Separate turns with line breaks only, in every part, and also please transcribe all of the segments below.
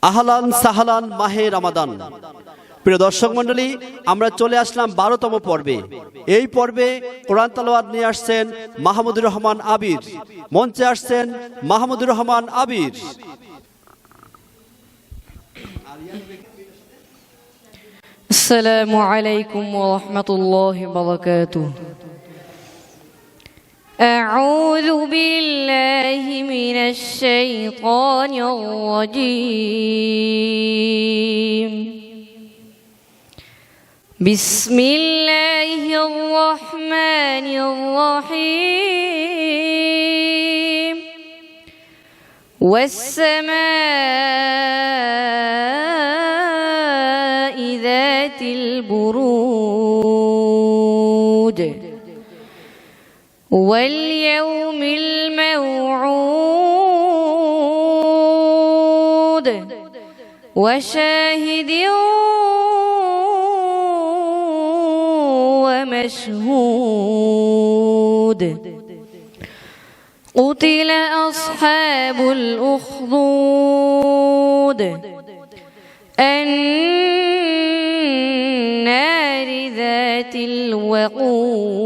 আহলান সাহলান মাহে রমাদান। প্রিয় দর্শক মণ্ডলী, আমরা চলে আসলাম 12তম পর্বে। এই পর্বে কোরআন তেলাওয়াত নিয়ে আসছেন মাহমুদুর রহমান আবির। মঞ্চে আসছেন মাহমুদুর রহমান আবির।
আসসালামু আলাইকুম ওয়া রাহমাতুল্লাহি ওয়া বারাকাতুহু। أعوذ بالله من الشيطان الرجيم. بسم الله الرحمن الرحيم. والسماء ذات البروج واليوم الموعود وشاهد ومشهود. قتل أصحاب الأخدود النار ذات الوقود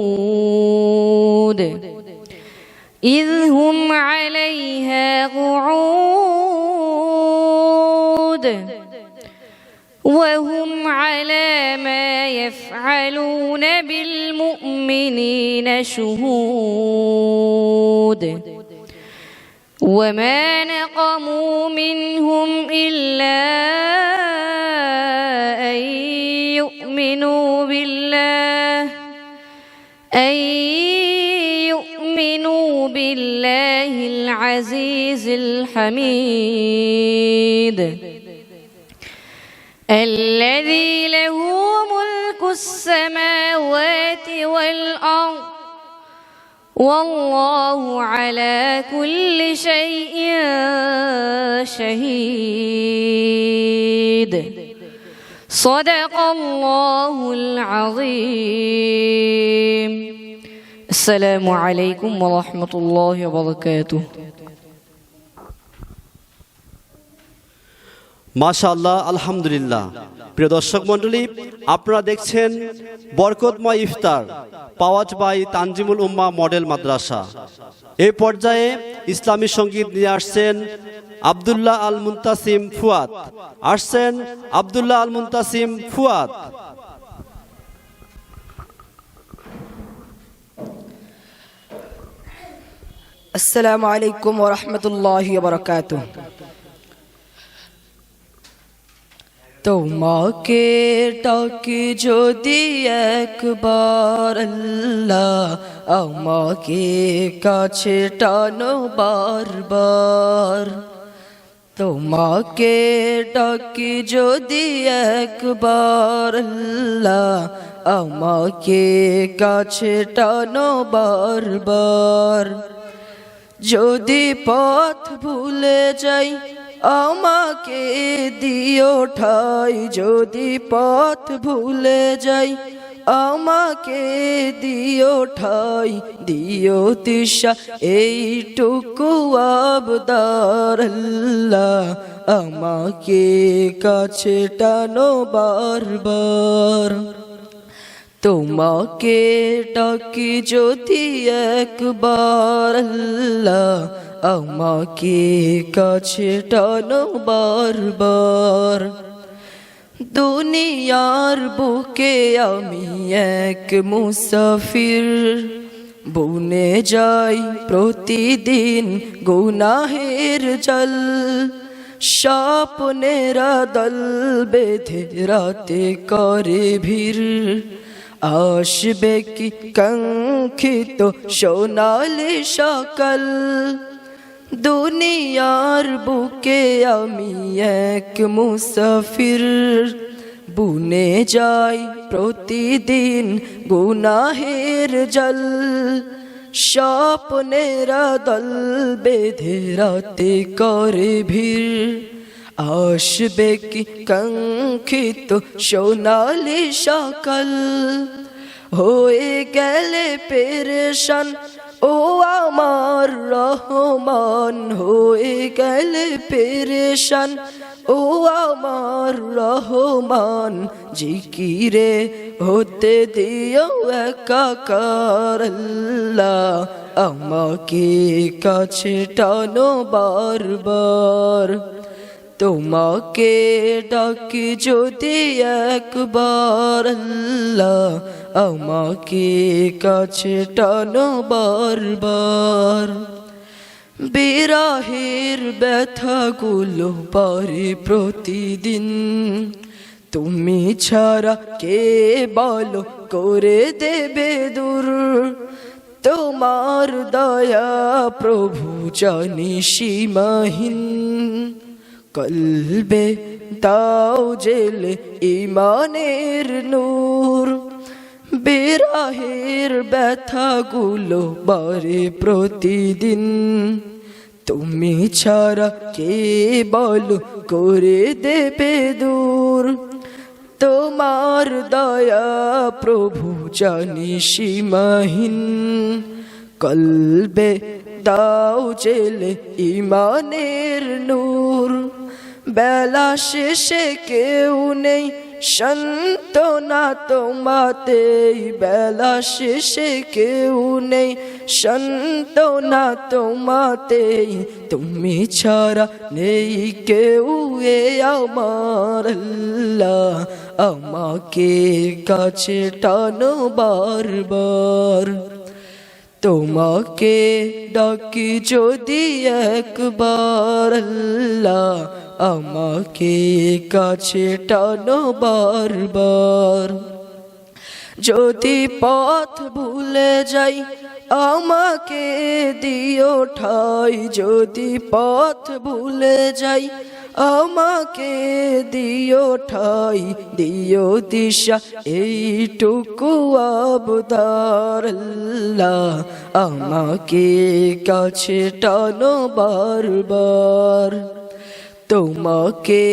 إذ هم عليها قعود وهم على ما يفعلون بالمؤمنين شهود. وما نقموا منهم إلا أن يؤمنوا بالله العزيز الحميد الذي له ملك السماوات والأرض والله على كل شيء شهيد. صدق الله العظيم. السلام عليكم ورحمة الله وبركاته.
মাশাআল্লাহ, আলহামদুলিল্লাহ। প্রিয় দর্শক মণ্ডলী, আপনারা দেখছেন বরকতময় ইফতার পাওয়াজ বাই তানজিমুল উম্মাহ মডেল মাদ্রাসা। এই পর্যায়ে ইসলামী সঙ্গীত নিয়ে আসছেন আব্দুল্লাহ আল মুনতাসিম ফুয়াদ। আব্দুল্লাহ আল মুনতাসিম ফুয়াদ।
আসসালামু আলাইকুম ওয়া রাহমাতুল্লাহি ওয়া বারাকাতুহু। তোমাকে ডাকি যদি একবার আল্লাহ, আমাকে কাছে টানো বারবার। তোমাকে ডাকি যদি একবার আল্লাহ, আমাকে কাছে টানো বারবার। যদি পথ ভুলে যাই আমাকে দিও ঠাই, যদি পথ ভুলে যাই আমাকে দিও ঠাই, দিও দিশা এইটুকু আবদার আল্লাহ, আমাকে কাছে টানো বারবার। তোমাকে ডাকি যদি একবার আল্লাহ, আমাকে কাছে টানো বারবার। দুনিয়ার বুকে আমি এক মুসাফির, বুনে যাই প্রতিদিন গুনাহের জল। স্বপ্নেরা দল বেঁধে রাতে করে ভিড়, আসবে কি কাঙ্ক্ষিত সোনালি সকাল। দুনিয়ার বুকে আমি এক মুসাফির, বুনে যাই প্রতিদিন গুনাহের জল। স্বপ্নেরা দল বেঁধে রাতে করে ভিড়, আসবে কি কাঙ্ক্ষিত সোনালি সকাল। হয়ে গেলে পেরেশান ও আমার রহমান, হয়ে গেলে পেরেশান ও আমার রহমান জিকিরে হতে দিও একাকার আল্লাহ আমাকে কাছে টানো বারবার তোমাকে ডাকি যদি একবার আল্লাহ আমাকে কাছে টানো বারবার বিরহের ব্যথাগুলো পারে প্রতিদিন তুমি ছাড়া কে বলো করে দেবে দূর তোমার দয়া প্রভু জানি সীমাহীন কলবে দাও জেলে ইমানের নূর বিরহের ব্যথাগুলো বারে প্রতিদিন তুমি ছাড়া কে বলো করে দেবে দূর তোমার দয়া প্রভু জানি সীমাহীন কলবে দাও জেলে ইমানের নূর বেলা শেষে কেউ নেই সান্ত্বনা তোমাতেই বেলা শেষে কেউ নেই সান্ত্বনা তোমাতেই তুমি ছাড়া নেই কেউ এ আমার আল্লাহ আমাকে কাছে টানো বারবার তোমাকে ডাকি যদি একবার আল্লাহ আমাকে কাছে টানো বারবার যদি পথ ভুলে যাই আমাকে দিও ঠাই যদি পথ ভুলে যাই আমাকে দিও ঠাই দিও দিশা এইটুকু আবদার আল্লাহ আমাকে কাছে টানো বারবার তোমাকে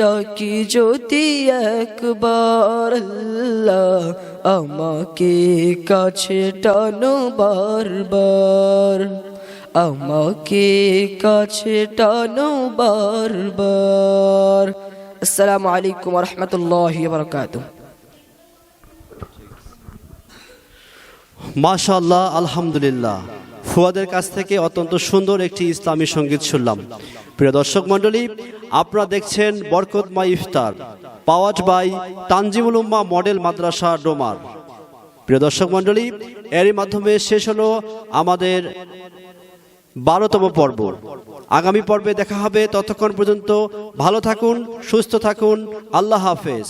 ডাকি যদি একবার আল্লাহ আমাকে কাছে টানো বারবার আমাকে কাছে টানো বারবার আসসালামু আলাইকুম ওয়া রাহমাতুল্লাহি ওয়া বারাকাতুহু
মাশাআল্লাহ আলহামদুলিল্লাহ ফুয়াদের কাছ থেকে অত্যন্ত সুন্দর একটি ইসলামী সঙ্গীত শুনলাম। প্রিয় দর্শক মণ্ডলী, আপনারা দেখছেন বরকতময় ইফতার পাওয়াজ বাই তানজিমুল উম্মাহ মডেল মাদ্রাসা ডোমার। প্রিয় দর্শক মণ্ডলী, এরই মাধ্যমে শেষ হলো আমাদের 12তম পর্ব। আগামী পর্বে দেখা হবে, ততক্ষণ পর্যন্ত ভালো থাকুন, সুস্থ থাকুন, আল্লাহ হাফেজ।